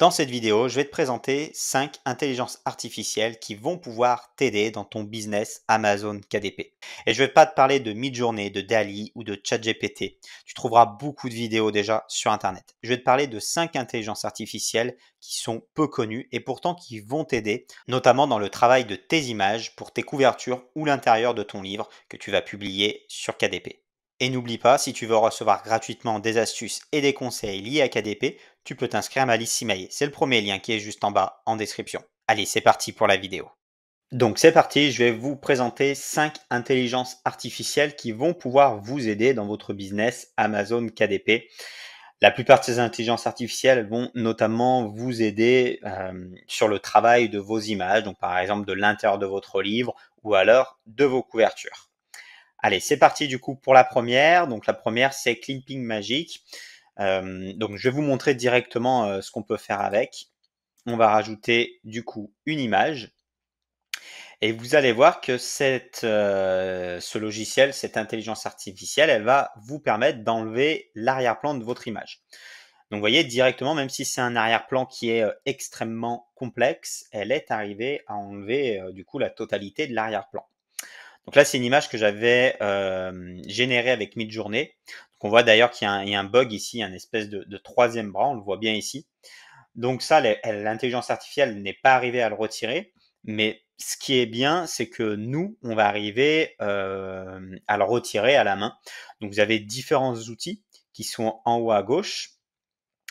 Dans cette vidéo, je vais te présenter 5 intelligences artificielles qui vont pouvoir t'aider dans ton business Amazon KDP. Et je ne vais pas te parler de Midjourney, de DALL-E ou de ChatGPT. Tu trouveras beaucoup de vidéos déjà sur Internet. Je vais te parler de 5 intelligences artificielles qui sont peu connues et pourtant qui vont t'aider, notamment dans le travail de tes images pour tes couvertures ou l'intérieur de ton livre que tu vas publier sur KDP. Et n'oublie pas, si tu veux recevoir gratuitement des astuces et des conseils liés à KDP, tu peux t'inscrire à ma liste email. C'est le premier lien qui est juste en bas en description. Allez, c'est parti pour la vidéo. Donc c'est parti, je vais vous présenter 5 intelligences artificielles qui vont pouvoir vous aider dans votre business Amazon KDP. La plupart de ces intelligences artificielles vont notamment vous aider sur le travail de vos images, donc par exemple de l'intérieur de votre livre ou alors de vos couvertures. Allez, c'est parti du coup pour la première. Donc la première, c'est Clipping Magic. Donc je vais vous montrer directement ce qu'on peut faire avec. On va rajouter du coup une image. Et vous allez voir que ce logiciel, cette intelligence artificielle, elle va vous permettre d'enlever l'arrière-plan de votre image. Donc vous voyez directement, même si c'est un arrière-plan qui est extrêmement complexe, elle est arrivée à enlever du coup la totalité de l'arrière-plan. Donc là, c'est une image que j'avais générée avec Midjourney. Donc on voit d'ailleurs qu'il y a un bug ici, il y a une espèce de troisième bras, on le voit bien ici. Donc ça, l'intelligence artificielle n'est pas arrivée à le retirer, mais ce qui est bien, c'est que nous, on va arriver à le retirer à la main. Donc vous avez différents outils qui sont en haut à gauche.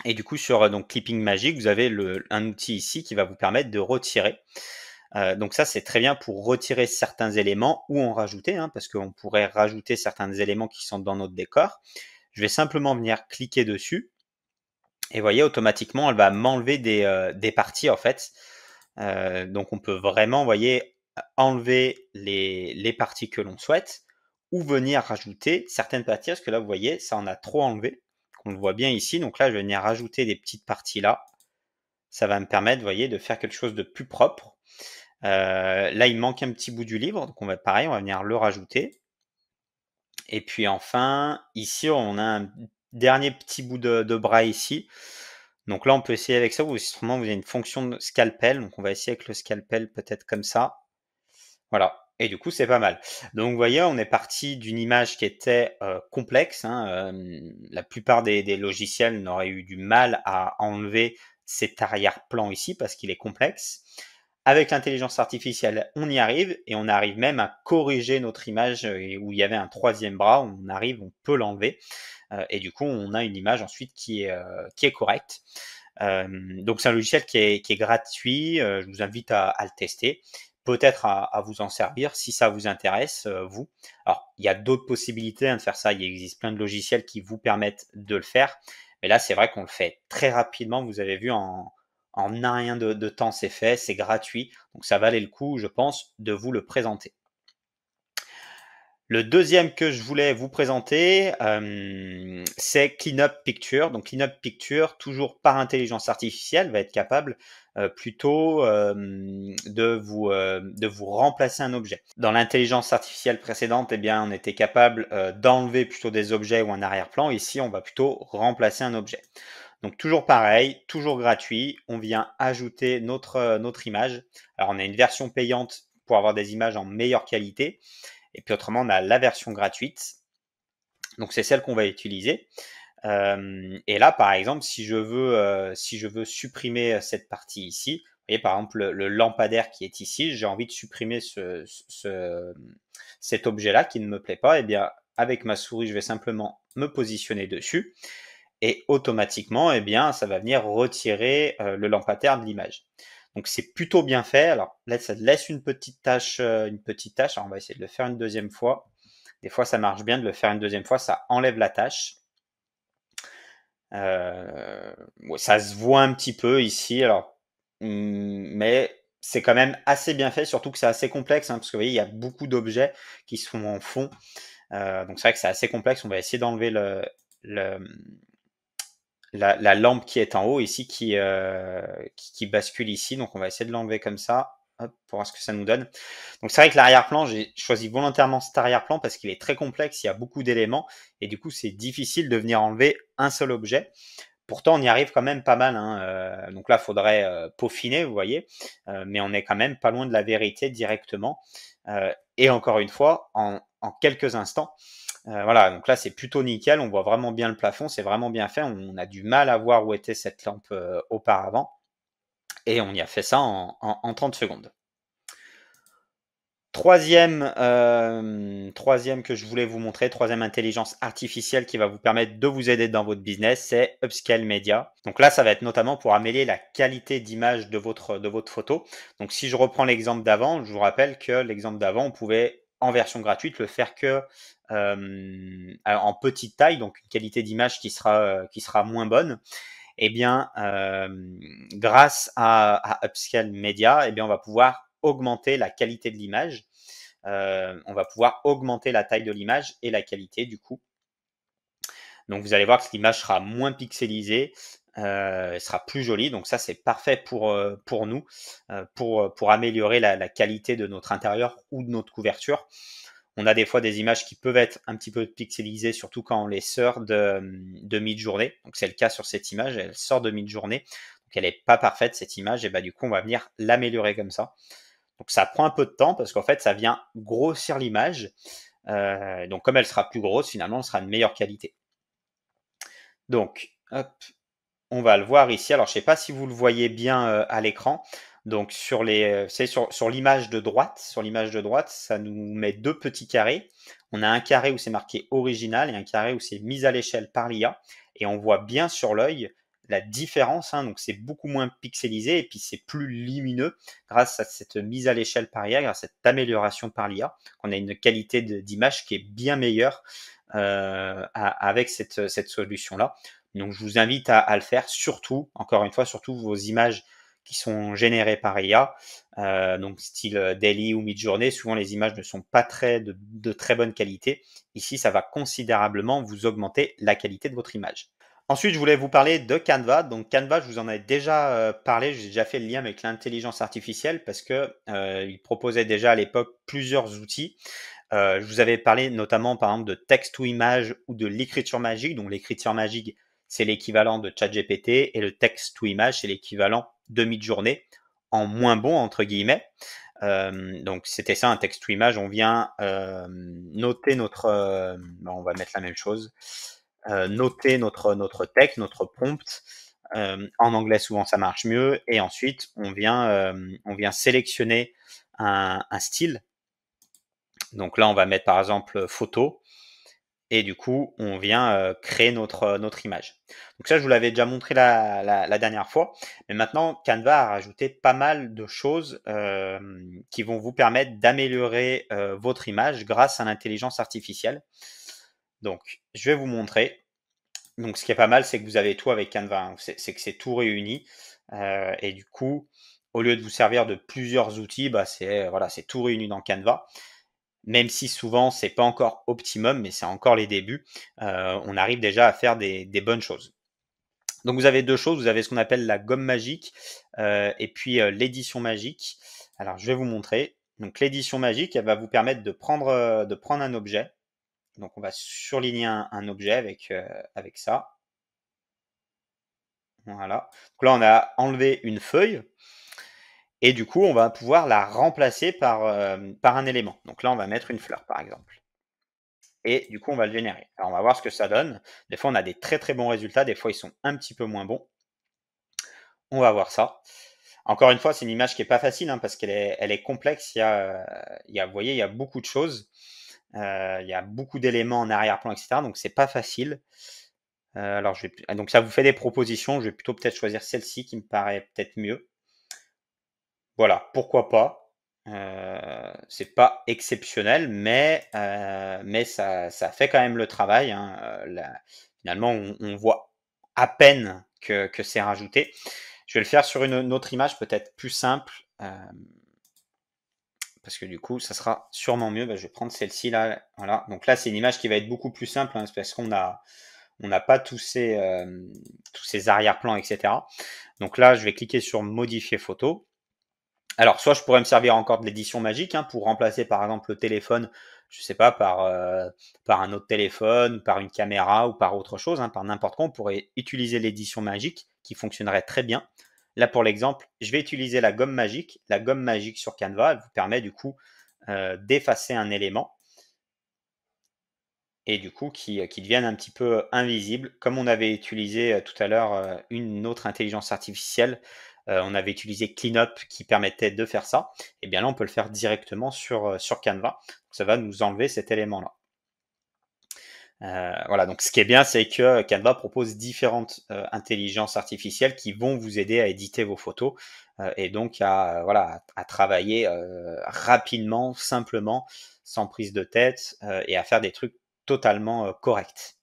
Et du coup, sur Clipping Magic, vous avez un outil ici qui va vous permettre de retirer. Donc ça, c'est très bien pour retirer certains éléments ou en rajouter, parce qu'on pourrait rajouter certains éléments qui sont dans notre décor. Je vais simplement venir cliquer dessus et vous voyez, automatiquement, elle va m'enlever des parties en fait. Donc on peut vraiment, vous voyez, enlever les parties que l'on souhaite ou venir rajouter certaines parties parce que là, vous voyez, ça en a trop enlevé. On le voit bien ici. Donc là, je vais venir rajouter des petites parties là. Ça va me permettre, vous voyez, de faire quelque chose de plus propre. Là, il manque un petit bout du livre, donc on va venir le rajouter. Et puis enfin, ici, on a un dernier petit bout de bras ici. Donc là, on peut essayer avec ça. Vous avez une fonction de scalpel, donc on va essayer avec le scalpel peut-être comme ça. Voilà. Et du coup, c'est pas mal. Donc, vous voyez, on est parti d'une image qui était complexe. La plupart des logiciels n'auraient eu du mal à enlever cet arrière-plan ici parce qu'il est complexe. Avec l'intelligence artificielle, on y arrive et on arrive même à corriger notre image où il y avait un troisième bras. On peut l'enlever et du coup, on a une image ensuite qui est correcte. Donc, c'est un logiciel qui est gratuit. Je vous invite à le tester. Peut-être à vous en servir si ça vous intéresse, vous. Alors, il y a d'autres possibilités de faire ça. Il existe plein de logiciels qui vous permettent de le faire. Mais là, c'est vrai qu'on le fait très rapidement. Vous avez vu, en un rien de temps, c'est fait. C'est gratuit. Donc, ça valait le coup, je pense, de vous le présenter. Le deuxième que je voulais vous présenter, c'est Cleanup Picture. Donc Cleanup Picture, toujours par intelligence artificielle, va être capable plutôt de vous remplacer un objet. Dans l'intelligence artificielle précédente, eh bien, on était capable d'enlever plutôt des objets ou un arrière-plan. Ici, on va plutôt remplacer un objet. Donc toujours pareil, toujours gratuit. On vient ajouter notre image. Alors on a une version payante pour avoir des images en meilleure qualité. Et puis autrement, on a la version gratuite. Donc c'est celle qu'on va utiliser. Et là, par exemple, si je veux supprimer cette partie ici, vous voyez par exemple le lampadaire qui est ici, j'ai envie de supprimer cet objet-là qui ne me plaît pas, et bien avec ma souris, je vais simplement me positionner dessus et automatiquement, eh bien, ça va venir retirer le lampadaire de l'image. Donc c'est plutôt bien fait. Alors là, ça laisse une petite tâche, Alors on va essayer de le faire une deuxième fois. Des fois, ça marche bien de le faire une deuxième fois, ça enlève la tâche. Ça se voit un petit peu ici, alors, mais c'est quand même assez bien fait, surtout que c'est assez complexe, parce que vous voyez, il y a beaucoup d'objets qui sont en fond. Donc c'est vrai que c'est assez complexe. On va essayer d'enlever la lampe qui est en haut ici, qui bascule ici. Donc on va essayer de l'enlever comme ça. Hop, pour voir ce que ça nous donne. Donc c'est vrai que l'arrière-plan, j'ai choisi volontairement cet arrière-plan parce qu'il est très complexe, il y a beaucoup d'éléments et du coup c'est difficile de venir enlever un seul objet. Pourtant, on y arrive quand même pas mal, hein, donc là, il faudrait peaufiner, vous voyez, mais on est quand même pas loin de la vérité directement. Et encore une fois, en quelques instants, voilà, donc là, c'est plutôt nickel, on voit vraiment bien le plafond, c'est vraiment bien fait, on a du mal à voir où était cette lampe auparavant, et on y a fait ça en 30 secondes. Troisième que je voulais vous montrer, troisième intelligence artificielle qui va vous permettre de vous aider dans votre business, c'est Upscale Media. Donc là, ça va être notamment pour améliorer la qualité d'image de votre photo. Donc si je reprends l'exemple d'avant, je vous rappelle que l'exemple d'avant, on pouvait en version gratuite le faire que en petite taille, donc une qualité d'image qui sera moins bonne. Eh bien, grâce à Upscale Media, eh bien, on va pouvoir augmenter la qualité de l'image. On va pouvoir augmenter la taille de l'image et la qualité du coup. Donc vous allez voir que l'image sera moins pixelisée, elle sera plus jolie. Donc ça, c'est parfait pour nous, pour améliorer la qualité de notre intérieur ou de notre couverture. On a des fois des images qui peuvent être un petit peu pixelisées, surtout quand on les sort de mi-journée. Donc c'est le cas sur cette image, elle sort de mi-journée. Donc elle n'est pas parfaite cette image, et bah du coup on va venir l'améliorer comme ça. Donc ça prend un peu de temps parce qu'en fait ça vient grossir l'image. Donc comme elle sera plus grosse, finalement elle sera de meilleure qualité. Donc hop, on va le voir ici. Alors je ne sais pas si vous le voyez bien à l'écran. Donc sur l'image de droite, ça nous met deux petits carrés. On a un carré où c'est marqué original et un carré où c'est mise à l'échelle par l'IA. Et on voit bien sur l'œil la différence, hein. Donc c'est beaucoup moins pixelisé et puis c'est plus lumineux grâce à cette mise à l'échelle par IA, grâce à cette amélioration par l'IA. On a une qualité d'image qui est bien meilleure avec cette solution-là. Donc je vous invite à le faire, surtout, encore une fois, surtout vos images qui sont générées par IA, donc style Daily ou Midjourney. Souvent les images ne sont pas de très bonne qualité. Ici, ça va considérablement vous augmenter la qualité de votre image. Ensuite, je voulais vous parler de Canva. Donc Canva, je vous en ai déjà parlé, j'ai déjà fait le lien avec l'intelligence artificielle parce que il proposait déjà à l'époque plusieurs outils. Je vous avais parlé notamment par exemple de texte ou image ou de l'écriture magique. Donc l'écriture magique, c'est l'équivalent de ChatGPT et le texte ou image, c'est l'équivalent de Midjourney en moins bon entre guillemets. Donc c'était ça un texte ou image. On vient noter on va mettre la même chose. Noter notre texte, notre prompt. En anglais souvent ça marche mieux. Et ensuite on vient sélectionner un style. Donc là, on va mettre par exemple photo et du coup, on vient créer notre image. Donc ça, je vous l'avais déjà montré la dernière fois. Mais maintenant, Canva a rajouté pas mal de choses qui vont vous permettre d'améliorer votre image grâce à l'intelligence artificielle. Donc, je vais vous montrer. Donc, ce qui est pas mal, c'est que vous avez tout avec Canva, hein. C'est que c'est tout réuni. Et du coup, au lieu de vous servir de plusieurs outils, bah, c'est tout réuni dans Canva. Même si souvent c'est pas encore optimum, mais c'est encore les débuts, on arrive déjà à faire des bonnes choses. Donc vous avez deux choses, vous avez ce qu'on appelle la gomme magique et puis l'édition magique. Alors je vais vous montrer. Donc l'édition magique, elle va vous permettre de prendre un objet. Donc on va surligner un objet avec ça. Voilà. Donc là on a enlevé une feuille. Et du coup, on va pouvoir la remplacer par un élément. Donc là, on va mettre une fleur, par exemple. Et du coup, on va le générer. Alors, on va voir ce que ça donne. Des fois, on a des très très bons résultats. Des fois, ils sont un petit peu moins bons. On va voir ça. Encore une fois, c'est une image qui est pas facile, hein, parce qu'elle est complexe. Vous voyez, il y a beaucoup de choses. Il y a beaucoup d'éléments en arrière-plan, etc. Donc, c'est pas facile. Alors, donc, ça vous fait des propositions. Je vais plutôt peut-être choisir celle-ci qui me paraît peut-être mieux. Voilà, pourquoi pas. C'est pas exceptionnel, mais ça fait quand même le travail, hein. Finalement, on voit à peine que c'est rajouté. Je vais le faire sur une autre image peut-être plus simple, parce que du coup, ça sera sûrement mieux. Bah, je vais prendre celle-ci là. Voilà. Donc là, c'est une image qui va être beaucoup plus simple, hein, parce qu'on n'a pas tous ces arrière-plans, etc. Donc là, je vais cliquer sur modifier photo. Alors, soit je pourrais me servir encore de l'édition magique, hein, pour remplacer par exemple le téléphone. je sais pas, par un autre téléphone, par une caméra ou par autre chose, hein, par n'importe quoi. On pourrait utiliser l'édition magique qui fonctionnerait très bien. Là, pour l'exemple, je vais utiliser la gomme magique. La gomme magique sur Canva, elle vous permet du coup d'effacer un élément et du coup qui devienne un petit peu invisible. Comme on avait utilisé tout à l'heure une autre intelligence artificielle, on avait utilisé CleanUp qui permettait de faire ça. Et bien là, on peut le faire directement sur Canva. Ça va nous enlever cet élément-là. Voilà, donc ce qui est bien, c'est que Canva propose différentes intelligences artificielles qui vont vous aider à éditer vos photos et donc voilà, à travailler rapidement, simplement, sans prise de tête et à faire des trucs totalement corrects.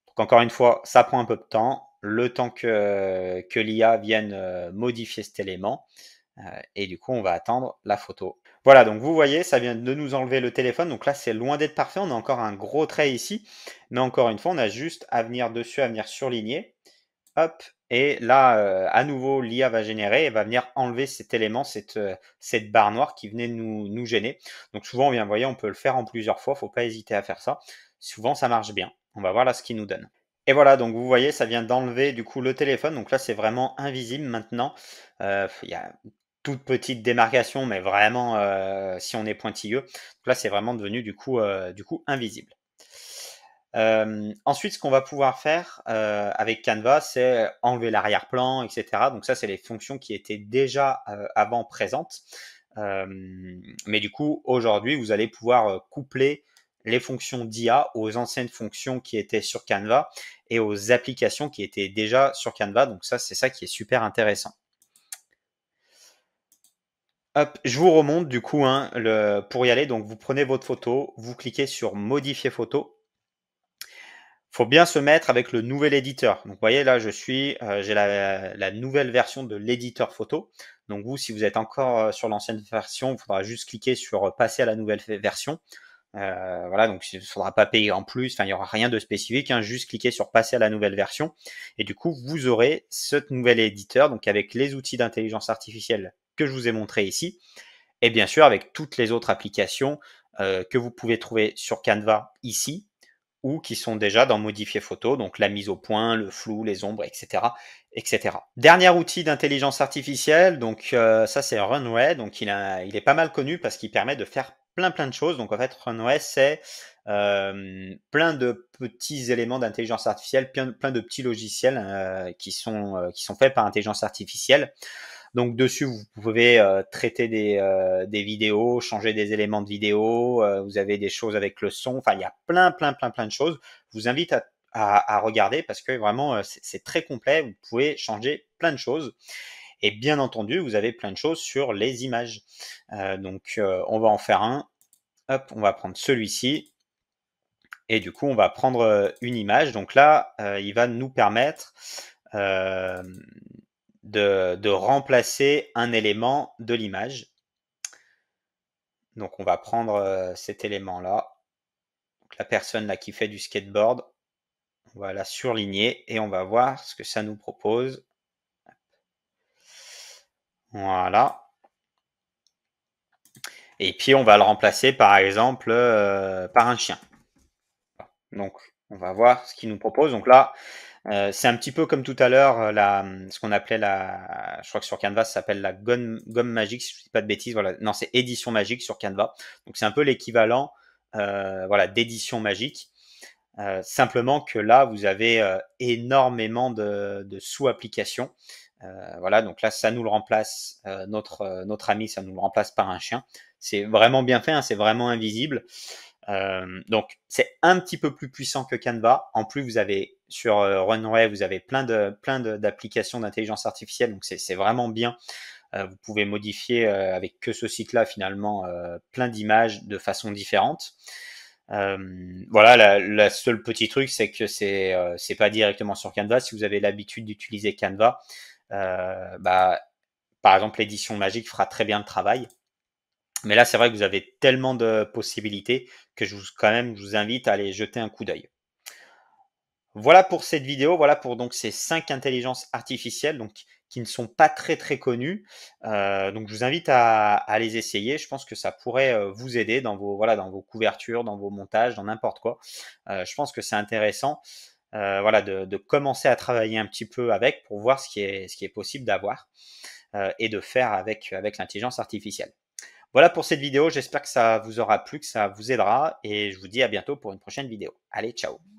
Donc encore une fois, ça prend un peu de temps, le temps que l'IA vienne modifier cet élément et du coup, on va attendre la photo. Voilà, donc vous voyez, ça vient de nous enlever le téléphone. Donc là, c'est loin d'être parfait. On a encore un gros trait ici. Mais encore une fois, on a juste à venir dessus, à venir surligner. Hop. Et là, à nouveau, l'IA va générer et va venir enlever cet élément, cette barre noire qui venait nous gêner. Donc souvent, vous voyez, on peut le faire en plusieurs fois. Il ne faut pas hésiter à faire ça. Souvent, ça marche bien. On va voir là ce qu'il nous donne. Et voilà, donc vous voyez, ça vient d'enlever du coup le téléphone. Donc là, c'est vraiment invisible maintenant. Il y a toute petite démarcation, mais vraiment, si on est pointilleux. Donc là, c'est vraiment devenu du coup invisible. Ensuite, ce qu'on va pouvoir faire avec Canva, c'est enlever l'arrière-plan, etc. Donc ça, c'est les fonctions qui étaient déjà avant présentes. Mais du coup, aujourd'hui, vous allez pouvoir coupler les fonctions d'IA aux anciennes fonctions qui étaient sur Canva et aux applications qui étaient déjà sur Canva. Donc ça, c'est ça qui est super intéressant. Hop, je vous remonte du coup hein, pour y aller. Donc vous prenez votre photo, vous cliquez sur modifier photo. Faut bien se mettre avec le nouvel éditeur. Donc, vous voyez, là, j'ai la nouvelle version de l'éditeur photo. Donc, vous, si vous êtes encore sur l'ancienne version, il faudra juste cliquer sur passer à la nouvelle version. Voilà, donc il ne faudra pas payer en plus. Enfin, il n'y aura rien de spécifique. Hein, juste cliquer sur passer à la nouvelle version. Et du coup, vous aurez ce nouvel éditeur, donc avec les outils d'intelligence artificielle que je vous ai montré ici. Et bien sûr, avec toutes les autres applications que vous pouvez trouver sur Canva ici ou qui sont déjà dans modifier photo, donc la mise au point, le flou, les ombres, etc., etc. Dernier outil d'intelligence artificielle, donc ça c'est Runway, donc il est pas mal connu parce qu'il permet de faire plein de choses. Donc en fait Runway c'est plein de petits éléments d'intelligence artificielle, plein de petits logiciels qui sont faits par intelligence artificielle. Donc dessus, vous pouvez traiter des vidéos, changer des éléments de vidéo. Vous avez des choses avec le son. Enfin, il y a plein de choses. Je vous invite à regarder parce que vraiment, c'est très complet. Vous pouvez changer plein de choses. Et bien entendu, vous avez plein de choses sur les images. Donc, on va en faire un. Hop, on va prendre celui-ci. Et du coup, on va prendre une image. Donc là, il va nous permettre de remplacer un élément de l'image. Donc on va prendre cet élément-là. La personne là qui fait du skateboard, on va la surligner et on va voir ce que ça nous propose. Voilà. Et puis on va le remplacer par exemple par un chien. Donc on va voir ce qu'il nous propose. Donc là, c'est un petit peu comme tout à l'heure, ce qu'on appelait je crois que sur Canva, ça s'appelle la gomme magique, si je ne dis pas de bêtises. Voilà. Non, c'est édition magique sur Canva. Donc c'est un peu l'équivalent voilà, d'édition magique. Simplement que là, vous avez énormément de sous-applications. Voilà, donc là, ça nous le remplace, notre ami, ça nous le remplace par un chien. C'est vraiment bien fait, hein, c'est vraiment invisible. Donc, c'est un petit peu plus puissant que Canva. En plus, vous avez sur Runway, vous avez plein d'applications d'intelligence artificielle, donc c'est vraiment bien. Vous pouvez modifier avec que ce site-là finalement plein d'images de façon différente. Voilà, la seule petit truc, c'est que c'est pas directement sur Canva. Si vous avez l'habitude d'utiliser Canva, bah, par exemple, l'édition magique fera très bien le travail. Mais là, c'est vrai que vous avez tellement de possibilités que je vous invite à aller jeter un coup d'œil. Voilà pour cette vidéo, voilà pour donc ces 5 intelligences artificielles donc, qui ne sont pas très très connus. Donc je vous invite à les essayer. Je pense que ça pourrait vous aider dans vos, voilà, dans vos couvertures, dans vos montages, dans n'importe quoi. Je pense que c'est intéressant voilà, de commencer à travailler un petit peu avec pour voir ce qui est possible d'avoir et de faire avec l'intelligence artificielle. Voilà pour cette vidéo, j'espère que ça vous aura plu, que ça vous aidera et je vous dis à bientôt pour une prochaine vidéo. Allez, ciao!